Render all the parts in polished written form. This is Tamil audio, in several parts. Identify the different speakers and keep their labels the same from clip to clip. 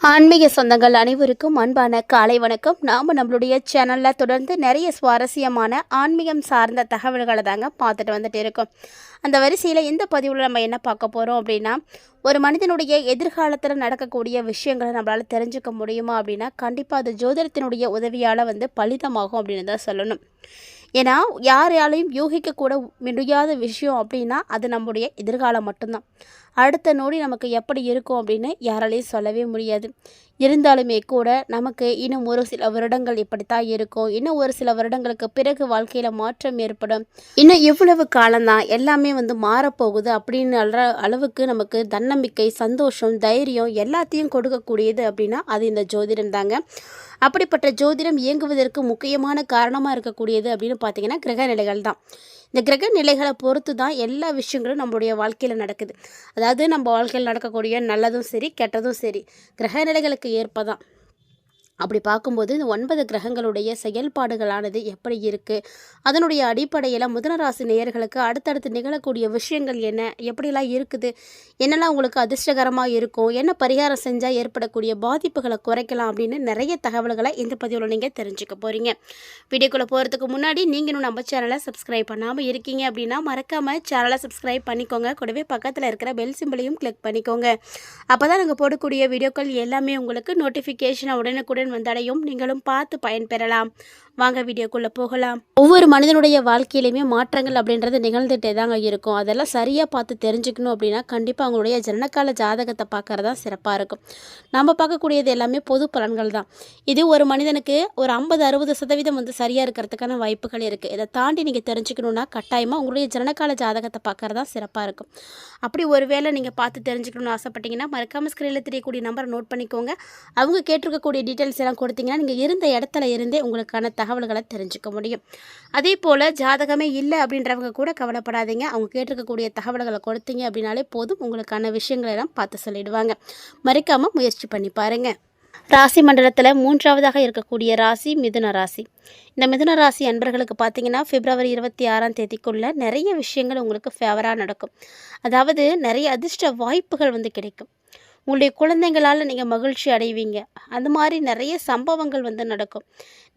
Speaker 1: ஆன்மீக சொந்தங்கள் அனைவருக்கும் அன்பான காலை வணக்கம். நாம் நம்மளுடைய சேனலில் தொடர்ந்து நிறைய சுவாரஸ்யமான ஆன்மீகம் சார்ந்த தகவல்களை தாங்க பார்த்துட்டு வந்துட்டு இருக்கோம். அந்த வரிசையில் இந்த பதிவில் நம்ம என்ன பார்க்க போகிறோம் அப்படின்னா, ஒரு மனிதனுடைய எதிர்காலத்தில் நடக்கக்கூடிய விஷயங்களை நம்மளால் தெரிஞ்சுக்க முடியுமா அப்படின்னா, கண்டிப்பாக அது ஜோதிடத்தினுடைய உதவியால் பலிதமாகும் அப்படின்னு தான் சொல்லணும். ஏன்னா யாராலையும் யூகிக்கக்கூட முடியாத விஷயம் அப்படின்னா அது நம்முடைய எதிர்காலம் மட்டும்தான். அடுத்த நொடி நமக்கு எப்படி இருக்கும் அப்படின்னு யாராலையும் சொல்லவே முடியாது. இருந்தாலுமே கூட நமக்கு இன்னும் ஒரு சில வருடங்கள் இப்படித்தான் இருக்கும், இன்னும் ஒரு சில வருடங்களுக்கு பிறகு வாழ்க்கையில் மாற்றம் ஏற்படும், இன்னும் இவ்வளவு காலம்தான் எல்லாமே மாறப்போகுது அப்படின்னு அளவுக்கு நமக்கு தன்னம்பிக்கை, சந்தோஷம், தைரியம் எல்லாத்தையும் கொடுக்கக்கூடியது அப்படின்னா அது இந்த ஜோதிடம் தாங்க. அப்படிப்பட்ட ஜோதிடம் இயங்குவதற்கு முக்கியமான காரணமாக இருக்கக்கூடியது அப்படின்னு பார்த்தீங்கன்னா கிரக நிலைகள் தான். இந்த கிரக நிலைகளை பொறுத்து தான் எல்லா விஷயங்களும் நம்மளுடைய வாழ்க்கையில் நடக்குது. அதாவது நம்ம வாழ்க்கையில் நடக்கக்கூடிய நல்லதும் சரி கெட்டதும் சரி கிரக நிலைகளுக்கு ஏற்ப தான். அப்படி பார்க்கும்போது இந்த 9 கிரகங்களுடைய செயல்பாடுகளானது எப்படி இருக்குது, அதனுடைய அடிப்படையில் மிதுன ராசி நேயர்களுக்கு அடுத்தடுத்து நிகழக்கூடிய விஷயங்கள் என்ன, எப்படிலாம் இருக்குது, என்னெல்லாம் உங்களுக்கு அதிர்ஷ்டகரமாக இருக்கும், என்ன பரிகாரம் செஞ்சால் ஏற்படக்கூடிய பாதிப்புகளை குறைக்கலாம் அப்படின்னு நிறைய தகவல்களை இந்த பதிவில் நீங்கள் தெரிஞ்சுக்க போகிறீங்க. வீடியோக்குள்ளே போகிறதுக்கு முன்னாடி நீங்கள் இன்னும் நம்ம சேனலை சப்ஸ்கிரைப் பண்ணாமல் இருக்கீங்க அப்படின்னா மறக்காமல் சேனலை சப்ஸ்கிரைப் பண்ணிக்கோங்க. கூடவே பக்கத்தில் இருக்கிற பெல் சிம்பிளையும் கிளிக் பண்ணிக்கோங்க. அப்போ தான் நாங்கள் போடக்கூடிய வீடியோக்கள் எல்லாமே உங்களுக்கு நோட்டிஃபிகேஷன் உடனுக்குடன் வந்தடையும், நீங்களும் பார்த்து பயன்பெறலாம். வாங்க வீடியோக்குள்ளே போகலாம். ஒவ்வொரு மனிதனுடைய வாழ்க்கையிலையுமே மாற்றங்கள் அப்படின்றது நிகழ்ந்துகிட்டே தாங்க இருக்கும். அதெல்லாம் சரியாக பார்த்து தெரிஞ்சுக்கணும் அப்படின்னா கண்டிப்பாக அவங்களுடைய ஜனனகால ஜாதகத்தை பார்க்குறது தான் சிறப்பாக இருக்கும். நம்ம பார்க்கக்கூடியது எல்லாமே பொது பலன்கள் தான். இது ஒரு மனிதனுக்கு ஒரு 50-60% சரியாக இருக்கிறதுக்கான வாய்ப்புகள் இருக்குது. இதை தாண்டி நீங்கள் தெரிஞ்சுக்கணுன்னா கட்டாயமாக உங்களுடைய ஜனனகால ஜாதகத்தை பார்க்குறது தான் சிறப்பாக இருக்கும். அப்படி ஒரு வேளை நீங்கள் பார்த்து தெரிஞ்சுக்கணும்னு ஆசைப்பட்டீங்கன்னா மறக்காமல் ஸ்க்ரீனில் தெரியக்கூடிய நம்பரை நோட் பண்ணிக்கோங்க. அவங்க கேட்டிருக்கக்கூடிய டீட்டெயில்ஸ் எல்லாம் கொடுத்தீங்கன்னா நீங்கள் இருந்த இடத்துல இருந்தே உங்களுக்கான தகவல்களை தெரிஞ்சுக்க முடியும். அதே போல் ஜாதகமே இல்லை அப்படின்றவங்க கூட கவலைப்படாதீங்க. அவங்க கேட்டிருக்கக்கூடிய தகவல்களை கொடுத்தீங்க அப்படின்னாலே போதும், உங்களுக்கான விஷயங்களை எல்லாம் பார்த்து சொல்லிடுவாங்க. மறக்காமல் முயற்சி பண்ணி பாருங்கள். ராசி மண்டலத்தில் 3ஆவதாக இருக்கக்கூடிய ராசி மிதுன ராசி. இந்த மிதுன ராசி அன்பர்களுக்கு பார்த்தீங்கன்னா பிப்ரவரி 26ஆம் தேதிக்குள்ளே நிறைய விஷயங்கள் உங்களுக்கு ஃபேவராக நடக்கும். அதாவது நிறைய அதிர்ஷ்ட வாய்ப்புகள் கிடைக்கும். உங்களுடைய குழந்தைங்களால் நீங்கள் மகிழ்ச்சி அடைவீங்க. அந்த மாதிரி நிறைய சம்பவங்கள் நடக்கும்.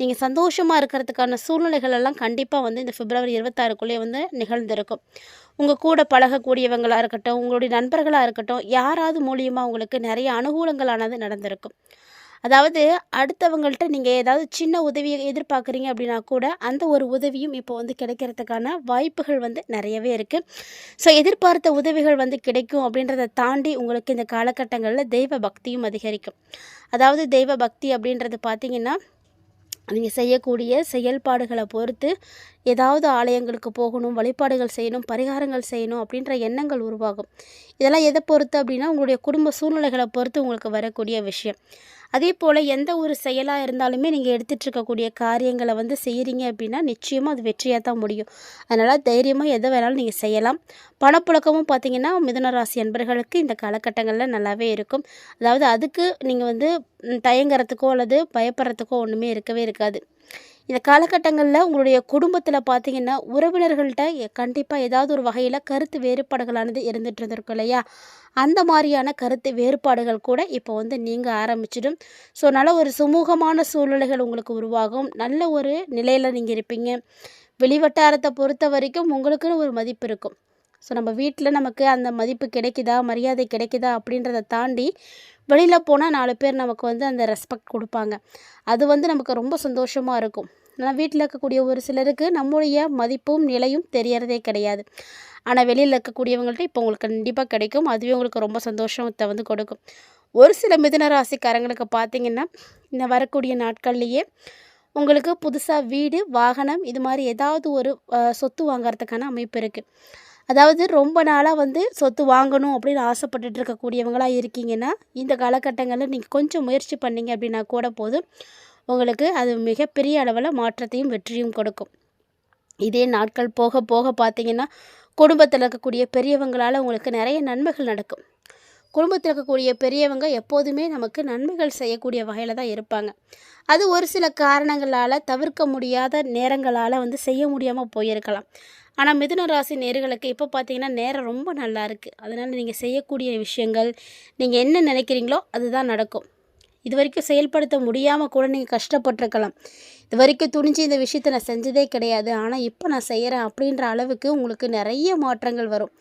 Speaker 1: நீங்கள் சந்தோஷமாக இருக்கிறதுக்கான சூழ்நிலைகள் எல்லாம் கண்டிப்பாக இந்த பிப்ரவரி 26க்குள்ளே நிகழ்ந்திருக்கும். உங்கள் கூட பழகக்கூடியவங்களாக இருக்கட்டும், உங்களுடைய நண்பர்களாக இருக்கட்டும், யாராவது மூலியமாக உங்களுக்கு நிறைய அனுகூலங்களானது நடந்திருக்கும். அதாவது அடுத்தவங்கள்ட்ட நீங்கள் ஏதாவது சின்ன உதவியை எதிர்பார்க்குறீங்க அப்படின்னா கூட அந்த ஒரு உதவியும் இப்போ கிடைக்கிறதுக்கான வாய்ப்புகள் நிறையவே இருக்குது. ஸோ எதிர்பார்த்த உதவிகள் கிடைக்கும் அப்படின்றத தாண்டி உங்களுக்கு இந்த காலகட்டங்களில் தெய்வ பக்தியும் அதிகரிக்கும். அதாவது தெய்வ பக்தி அப்படின்றது பார்த்திங்கன்னா நீங்கள் செய்யக்கூடிய செயல்பாடுகளை பொறுத்து ஏதாவது ஆலயங்களுக்கு போகணும், வழிபாடுகள் செய்யணும், பரிகாரங்கள் செய்யணும் அப்படின்ற எண்ணங்கள் உருவாகும். இதெல்லாம் எதை பொறுத்து அப்படின்னா உங்களுடைய குடும்ப சூழ்நிலைகளை பொறுத்து உங்களுக்கு வரக்கூடிய விஷயம். அதே போல் எந்த ஒரு செயலாக இருந்தாலுமே நீங்கள் எடுத்துகிட்டு இருக்கக்கூடிய காரியங்களை செய்கிறீங்க அப்படின்னா நிச்சயமாக அது வெற்றியாக தான் முடியும். அதனால் தைரியமாக எதை வேணாலும் நீங்கள் செய்யலாம். பணப்புழக்கமும் பார்த்திங்கன்னா மிதுன ராசி அன்பர்களுக்கு இந்த காலகட்டங்களில் நல்லாவே இருக்கும். அதாவது அதுக்கு நீங்கள் தயங்குறதுக்கோ அல்லது பயப்படுறதுக்கோ ஒன்றுமே இருக்கவே இருக்காது. இந்த காலகட்டங்களில் உங்களுடைய குடும்பத்தில் பார்த்திங்கன்னா உறவினர்கள்ட்ட கண்டிப்பாக ஏதாவது ஒரு வகையில் கருத்து வேறுபாடுகளானது இருந்துகிட்டு இருந்திருக்கும் இல்லையா? அந்த மாதிரியான கருத்து வேறுபாடுகள் கூட இப்போ நீங்கள் ஆரம்பிச்சிடும். ஸோ நல்ல ஒரு சுமூகமான சூழ்நிலைகள் உங்களுக்கு உருவாகும். நல்ல ஒரு நிலையில் நீங்கள் இருப்பீங்க. வெளிவட்டாரத்தை பொறுத்த வரைக்கும் உங்களுக்குன்னு ஒரு மதிப்பு இருக்கும். ஸோ நம்ம வீட்டில் நமக்கு அந்த மதிப்பு கிடைக்குதா, மரியாதை கிடைக்குதா அப்படின்றத தாண்டி வெளியில் போனால் 4 பேர் நமக்கு அந்த ரெஸ்பெக்ட் கொடுப்பாங்க. அது நமக்கு ரொம்ப சந்தோஷமாக இருக்கும். ஆனால் வீட்டில் இருக்கக்கூடிய ஒரு சிலருக்கு நம்முடைய மதிப்பும் நிலையும் தெரியறதே கிடையாது. ஆனால் வெளியில் இருக்கக்கூடியவங்கள்ட்ட இப்போ உங்களுக்கு கண்டிப்பாக கிடைக்கும். அதுவே உங்களுக்கு ரொம்ப சந்தோஷத்தை கொடுக்கும். ஒரு சில மிதுன ராசிக்காரங்களுக்கு பார்த்திங்கன்னா இந்த வரக்கூடிய நாட்கள்லேயே உங்களுக்கு புதுசாக வீடு, வாகனம் இது மாதிரி ஏதாவது ஒரு சொத்து வாங்கிறதுக்கான அமைப்பு இருக்குது. அதாவது ரொம்ப நாளாக சொத்து வாங்கணும் அப்படின்னு ஆசைப்பட்டுட்டு இருக்கக்கூடியவங்களாக இருக்கீங்கன்னா இந்த காலகட்டங்களில் நீங்கள் கொஞ்சம் முயற்சி பண்ணிங்க அப்படின்னா கூட போதும், உங்களுக்கு அது மிகப்பெரிய அளவில் மாற்றத்தையும் வெற்றியும் கொடுக்கும். இதே நாட்கள் போக போக பார்த்திங்கன்னா குடும்பத்தில் இருக்கக்கூடிய பெரியவங்களால் உங்களுக்கு நிறைய நன்மைகள் நடக்கும். குடும்பத்தில் இருக்கக்கூடிய பெரியவங்க எப்போதுமே நமக்கு நன்மைகள் செய்யக்கூடிய வகையில் தான் இருப்பாங்க. அது ஒரு சில காரணங்களால் தவிர்க்க முடியாத நேரங்களால் செய்ய முடியாமல் போயிருக்கலாம். ஆனால் மிதுன ராசி நேயர்களுக்கு இப்போ பார்த்தீங்கன்னா நேரம் ரொம்ப நல்லா இருக்குது. அதனால் நீங்கள் செய்யக்கூடிய விஷயங்கள், நீங்கள் என்ன நினைக்கிறீங்களோ அதுதான் நடக்கும். இது வரைக்கும் செயல்படுத்த முடியாமல் கூட நீங்கள் கஷ்டப்பட்டுருக்கலாம். இது வரைக்கும் துணிஞ்சு இந்த விஷயத்த நான் செஞ்சதே கிடையாது, ஆனால் இப்போ நான் செய்கிறேன் அப்படின்ற அளவுக்கு உங்களுக்கு நிறைய மாற்றங்கள் வரும்.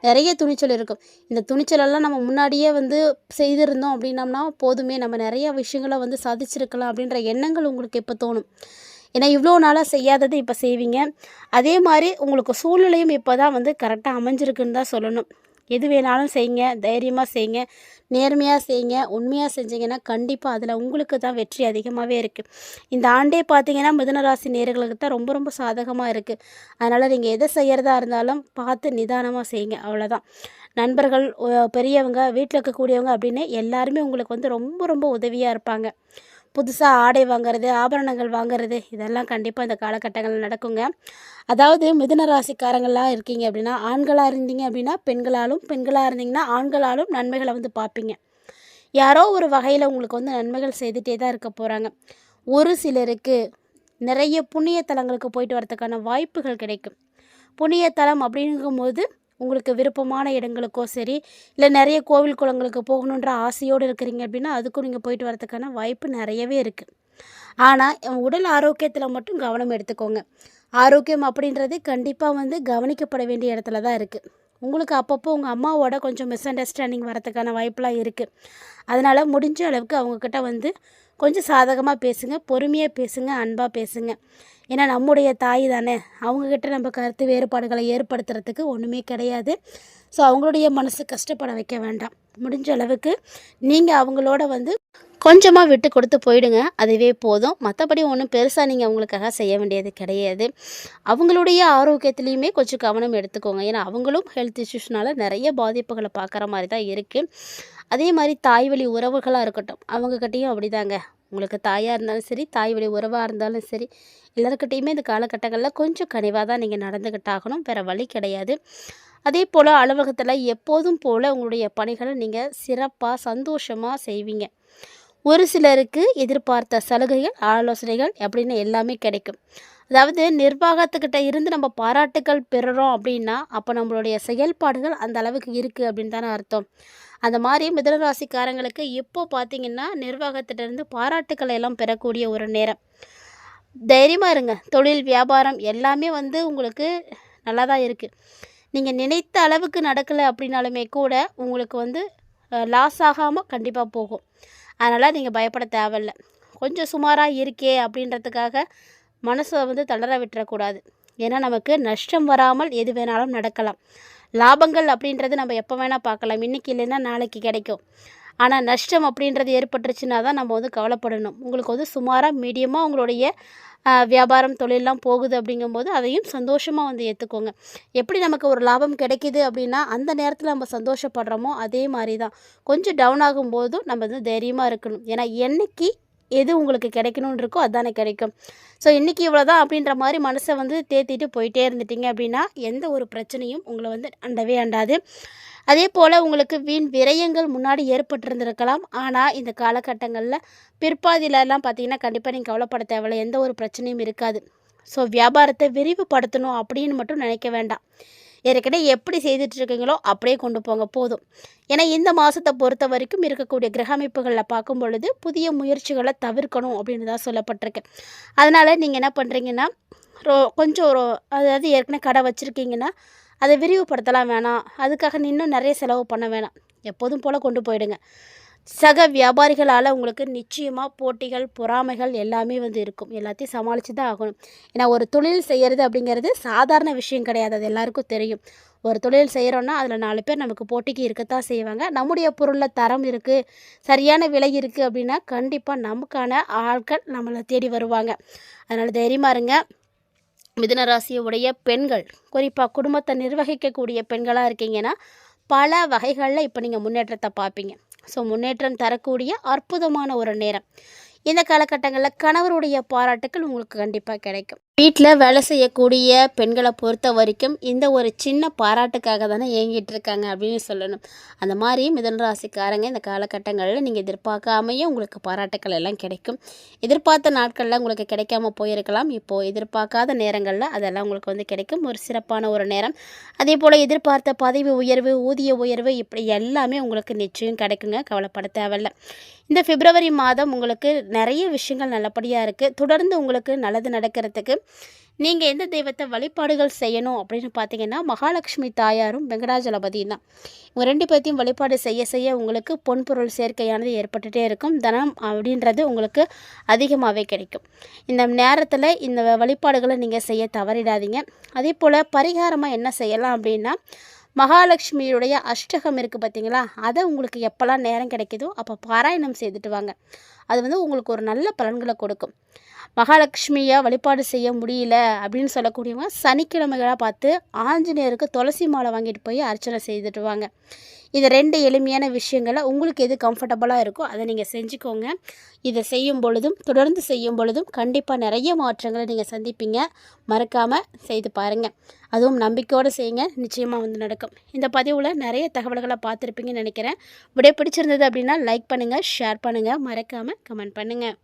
Speaker 1: நிறைய துணிச்சல் இருக்கும். இந்த துணிச்சலெல்லாம் நம்ம முன்னாடியே வந்து செய்திருந்தோம் அப்படின்னம்னா போதுமே, நம்ம நிறைய விஷயங்கள வந்து சாதிச்சிருக்கலாம் அப்படின்ற எண்ணங்கள் உங்களுக்கு இப்போ தோணும். ஏன்னா இவ்வளோ நாளாக செய்யாதது இப்போ செய்வீங்க. அதே மாதிரி உங்களுக்கு சூழ்நிலையும் இப்போ தான் வந்து கரெக்டாக அமைஞ்சிருக்குன்னு தான் சொல்லணும். எது வேணாலும் செய்யுங்க, தைரியமாக செய்யுங்க, நேர்மையாக செய்யுங்க. உண்மையாக செஞ்சீங்கன்னா கண்டிப்பாக அதில் உங்களுக்கு தான் வெற்றி அதிகமாகவே இருக்குது. இந்த ஆண்டே பார்த்தீங்கன்னா மிதுனராசி நேயர்களுக்கு தான் ரொம்ப ரொம்ப சாதகமாக இருக்குது. அதனால் நீங்கள் எதை செய்கிறதா இருந்தாலும் பார்த்து நிதானமாக செய்யுங்க, அவ்வளோதான். நண்பர்கள், பெரியவங்க, வீட்டில் இருக்கக்கூடியவங்க அப்படின்னு எல்லாருமே உங்களுக்கு வந்து ரொம்ப ரொம்ப உதவியாக இருப்பாங்க. புதுசாக ஆடை வாங்குறது, ஆபரணங்கள் வாங்குறது இதெல்லாம் கண்டிப்பாக இந்த காலகட்டங்களில் நடக்குங்க. அதாவது மிதுன ராசிக்காரங்களாக இருக்கீங்க அப்படின்னா, ஆண்களாக இருந்தீங்க அப்படின்னா பெண்களாலும், பெண்களாக இருந்தீங்கன்னா ஆண்களாலும் நன்மைகளை வந்து பார்ப்பீங்க. யாரோ ஒரு வகையில் உங்களுக்கு வந்து நன்மைகள் செய்துகிட்டே தான் இருக்க போகிறாங்க. ஒரு சிலருக்கு நிறைய புண்ணிய தலங்களுக்கு போயிட்டு வரதுக்கான வாய்ப்புகள் கிடைக்கும். புண்ணிய தலம் அப்படிங்கும்போது உங்களுக்கு விருப்பமான இடங்களுக்கோ சரி, இல்லை நிறைய கோவில் குளங்களுக்கு போகணுன்ற ஆசையோடு இருக்கிறீங்க அப்படின்னா அதுக்கும் நீங்கள் போயிட்டு வரதுக்கான வாய்ப்பு நிறையவே இருக்குது. ஆனால் உடல் ஆரோக்கியத்தில் மட்டும் கவனம் எடுத்துக்கோங்க. ஆரோக்கியம் அப்படின்றது கண்டிப்பாக வந்து கவனிக்கப்பட வேண்டிய இடத்துல தான் இருக்குது. உங்களுக்கு அப்பப்போ உங்கள் அம்மாவோட கொஞ்சம் மிஸ் அண்டர்ஸ்டாண்டிங் வரதுக்கான வாய்ப்பெலாம் இருக்குது. அதனால் முடிஞ்ச அளவுக்கு அவங்கக்கிட்ட வந்து கொஞ்சம் சாதகமாக பேசுங்க, பொறுமையாக பேசுங்க, அன்பாக பேசுங்க. ஏன்னா நம்முடைய தாய் தானே, அவங்கக்கிட்ட நம்ம கருத்து வேறுபாடுகளை ஏற்படுத்துறதுக்கு ஒன்றுமே கிடையாது. ஸோ அவங்களுடைய மனசு கஷ்டப்பட வைக்க வேண்டாம். முடிஞ்ச அளவுக்கு நீங்கள் அவங்களோட வந்து கொஞ்சமாக விட்டு கொடுத்து போயிடுங்க, அதுவே போதும். மற்றபடி ஒன்றும் பெருசாக நீங்கள் அவங்களுக்காக செய்ய வேண்டியது கிடையாது. அவங்களுடைய ஆரோக்கியத்துலேயுமே கொஞ்சம் கவனம் எடுத்துக்கோங்க. ஏன்னா அவங்களும் ஹெல்த் இஷ்யூஸ்னால் நிறைய பாதிப்புகளை பார்க்குற மாதிரி தான் இருக்குது. அதே மாதிரி தாய் வழி உறவுகளாக இருக்கட்டும், அவங்கக்கிட்டேயும் அப்படிதாங்க. உங்களுக்கு தாயாக இருந்தாலும் சரி, தாய் வழி உறவாக இருந்தாலும் சரி, எல்லாருக்கிட்டையுமே இந்த காலகட்டங்களில் கொஞ்சம் கனிவாக தான் நீங்கள் நடந்துக்கிட்டாகணும், வேறு வழி கிடையாது. அதே போல் அலுவலகத்தில் எப்போதும் போல் உங்களுடைய பணிகளை நீங்கள் சிறப்பாக சந்தோஷமாக செய்வீங்க. ஒரு சிலருக்கு எதிர்பார்த்த சலுகைகள், ஆலோசனைகள் அப்படின்னு எல்லாமே கிடைக்கும். அதாவது நிர்வாகத்துக்கிட்ட இருந்து நம்ம பாராட்டுக்கள் பெறுறோம் அப்படின்னா அப்போ நம்மளுடைய செயல்பாடுகள் அந்த அளவுக்கு இருக்குது அப்படின்னு தானே அர்த்தம். அந்த மாதிரி மிதுனராசிக்காரங்களுக்கு இப்போ பார்த்தீங்கன்னா நிர்வாகத்திட்டேருந்து பாராட்டுக்களை எல்லாம் பெறக்கூடிய ஒரு நேரம். தைரியமாக இருங்க. தொழில், வியாபாரம் எல்லாமே வந்து உங்களுக்கு நல்லா தான் இருக்குது. நீங்கள் நினைத்த அளவுக்கு நடக்கலை அப்படின்னாலுமே கூட உங்களுக்கு வந்து லாஸ் ஆகாமல் கண்டிப்பாக போகும். அதனால் நீங்கள் பயப்பட தேவையில்ல. கொஞ்சம் சுமாராக இருக்கே அப்படின்றதுக்காக மனசை வந்து தளர விட்டுறக்கூடாது. ஏன்னா நமக்கு நஷ்டம் வராமல் எது வேணாலும் நடக்கலாம். லாபங்கள் அப்படின்றது நம்ம எப்போ வேணால் பார்க்கலாம், இன்றைக்கி இல்லைன்னா நாளைக்கு கிடைக்கும். ஆனால் நஷ்டம் அப்படின்றது ஏற்பட்டுருச்சுன்னா தான் நம்ம வந்து கவலைப்படணும். உங்களுக்கு வந்து சுமாராக மீடியமாக உங்களுடைய வியாபாரம், தொழிலெலாம் போகுது அப்படிங்கும்போது அதையும் சந்தோஷமாக வந்து ஏற்றுக்கோங்க. எப்படி நமக்கு ஒரு லாபம் கிடைக்கிது அப்படின்னா அந்த நேரத்தில் நம்ம சந்தோஷப்படுறோமோ அதே மாதிரி தான் கொஞ்சம் டவுன் ஆகும்போதும் நம்ம வந்து தைரியமாக இருக்கணும். ஏன்னா என்றைக்கு எது உங்களுக்கு கிடைக்கணும்னு இருக்கோ அதுதானே கிடைக்கும். ஸோ இன்றைக்கி இவ்வளோ தான் அப்படின்ற மாதிரி மனசை வந்து தேத்திட்டு போயிட்டே இருந்துட்டிங்க அப்படின்னா எந்த ஒரு பிரச்சனையும் உங்களை வந்து அண்டவே அண்டாது. அதே போல் உங்களுக்கு வீண் விரயங்கள் முன்னாடி ஏற்பட்டிருந்திருக்கலாம். ஆனால் இந்த காலகட்டங்களில் பிற்பாதியிலலாம் பார்த்திங்கன்னா கண்டிப்பாக நீங்கள் கவலைப்பட தேவையில்லை, எந்த ஒரு பிரச்சனையும் இருக்காது. ஸோ வியாபாரத்தை விரிவுபடுத்தணும் அப்படின்னு மட்டும் நினைக்க வேண்டாம். ஏற்கனவே எப்படி செய்துட்ருக்கீங்களோ அப்படியே கொண்டு போங்க போதும். ஏன்னா இந்த மாதத்தை பொறுத்த வரைக்கும் இருக்கக்கூடிய கிரக அமைப்புகளில் பார்க்கும் பொழுது புதிய முயற்சிகளை தவிர்க்கணும் அப்படின்னு தான் சொல்லப்பட்டிருக்கு. அதனால் நீங்கள் என்ன பண்ணுறீங்கன்னா கொஞ்சம் அதாவது ஏற்கனவே கடை வச்சுருக்கீங்கன்னா அதை விரிவுபடுத்தலாம் வேணாம், அதுக்காக இன்னும் நிறைய செலவு பண்ண வேணாம், எப்போதும் போல் கொண்டு போயிடுங்க. சக வியாபாரிகளால் உங்களுக்கு நிச்சயமாக போட்டிகள், பொறாமைகள் எல்லாமே வந்து இருக்கும். எல்லாத்தையும் சமாளித்து தான் ஆகணும். ஏன்னா ஒரு தொழில் செய்கிறது அப்படிங்கிறது சாதாரண விஷயம் கிடையாது, அது எல்லாருக்கும் தெரியும். ஒரு தொழில் செய்கிறோன்னா அதில் 4 பேர் நமக்கு போட்டிக்கு இருக்கத்தான் செய்வாங்க. நம்முடைய பொருளில் தரம் இருக்குது, சரியான விலை இருக்குது அப்படின்னா கண்டிப்பாக நமக்கான ஆட்கள் நம்மளை தேடி வருவாங்க. அதனால் தைரியமாக இருங்க. மிதுனராசியுடைய பெண்கள், குறிப்பாக குடும்பத்தை நிர்வகிக்கக்கூடிய பெண்களாக இருக்கீங்கன்னா பல வகைகளில் இப்போ நீங்கள் முன்னேற்றத்தை பார்ப்பீங்க. ஸோ முன்னேற்றம் தரக்கூடிய அற்புதமான ஒரு நேரம். இந்த காலகட்டங்களில் கணவருடைய பாராட்டுக்கள் உங்களுக்கு கண்டிப்பாக கிடைக்கும். வீட்டில் வேலை செய்யக்கூடிய பெண்களை பொறுத்த வரைக்கும் இந்த ஒரு சின்ன பாராட்டுக்காக தானே ஏங்கிட்டு இருக்காங்க அப்படின்னு சொல்லணும். அந்த மாதிரி மிதுன ராசிக்காரங்க இந்த காலகட்டங்களில் நீங்கள் எதிர்பார்க்காமையே உங்களுக்கு பாராட்டுக்கள் எல்லாம் கிடைக்கும். எதிர்பார்த்த நாட்களில் உங்களுக்கு கிடைக்காம போயிருக்கலாம். இப்போது எதிர்பார்க்காத நேரங்களில் அதெல்லாம் உங்களுக்கு வந்து கிடைக்கும். ஒரு சிறப்பான ஒரு நேரம். அதே போல் எதிர்பார்த்த பதவி உயர்வு, ஊதிய உயர்வு இப்படி எல்லாமே உங்களுக்கு நிச்சயம் கிடைக்குங்க. கவலைப்பட தேவையில்ல. இந்த பிப்ரவரி மாதம் உங்களுக்கு நிறைய விஷயங்கள் நல்லபடியாக இருக்குது. தொடர்ந்து உங்களுக்கு நல்லது நடக்கிறதுக்கு நீங்கள் எந்த தெய்வத்தை வழிபாடுகள் செய்யணும் அப்படின்னு பார்த்தீங்கன்னா, மகாலட்சுமி தாயாரும் வெங்கடாஜலபதியும் தான். இவங்க 2 பேர்த்தையும் வழிபாடு செய்ய செய்ய உங்களுக்கு பொன்பொருள் சேர்க்கையானது ஏற்பட்டுகிட்டே இருக்கும். தனம் அப்படின்றது உங்களுக்கு அதிகமாகவே கிடைக்கும். இந்த நேரத்தில் இந்த வழிபாடுகளை நீங்கள் செய்ய தவறிடாதீங்க. அதே போல் பரிகாரமாக என்ன செய்யலாம் அப்படின்னா, மகாலட்சுமியுடைய அஷ்டகம் இருக்குது பார்த்தீங்களா, அதை உங்களுக்கு எப்போல்லாம் நேரம் கிடைக்குதோ அப்போ பாராயணம் செய்துட்டு வாங்க. அது வந்து உங்களுக்கு ஒரு நல்ல பலன்களை கொடுக்கும். மகாலட்சுமியை வழிபாடு செய்ய முடியல அப்படின்னு சொல்லக்கூடியவங்க சனிக்கிழமைகளாக பார்த்து ஆஞ்சநேயருக்கு துளசி மாலை வாங்கிட்டு போய் அர்ச்சனை செய்துட்டு வாங்க. இது 2 எளிமையான விஷயங்களை உங்களுக்கு எது கம்ஃபர்டபுளாக இருக்கோ அதை நீங்கள் செஞ்சுக்கோங்க. இதை செய்யும் பொழுதும் தொடர்ந்து செய்யும் பொழுதும் கண்டிப்பாக நிறைய மாற்றங்களை நீங்கள் சந்திப்பீங்க. மறக்காமல் செய்து பாருங்கள். அதுவும் நம்பிக்கையோடு செய்யுங்க, நிச்சயமாக வந்து நடக்கும். இந்த பதிவில் நிறைய தகவல்களை பார்த்துருப்பீங்கன்னு நினைக்கிறேன். வீடியோ பிடிச்சிருந்தது அப்படின்னா லைக் பண்ணுங்கள், ஷேர் பண்ணுங்கள், மறக்காமல் கமெண்ட் பண்ணுங்கள்.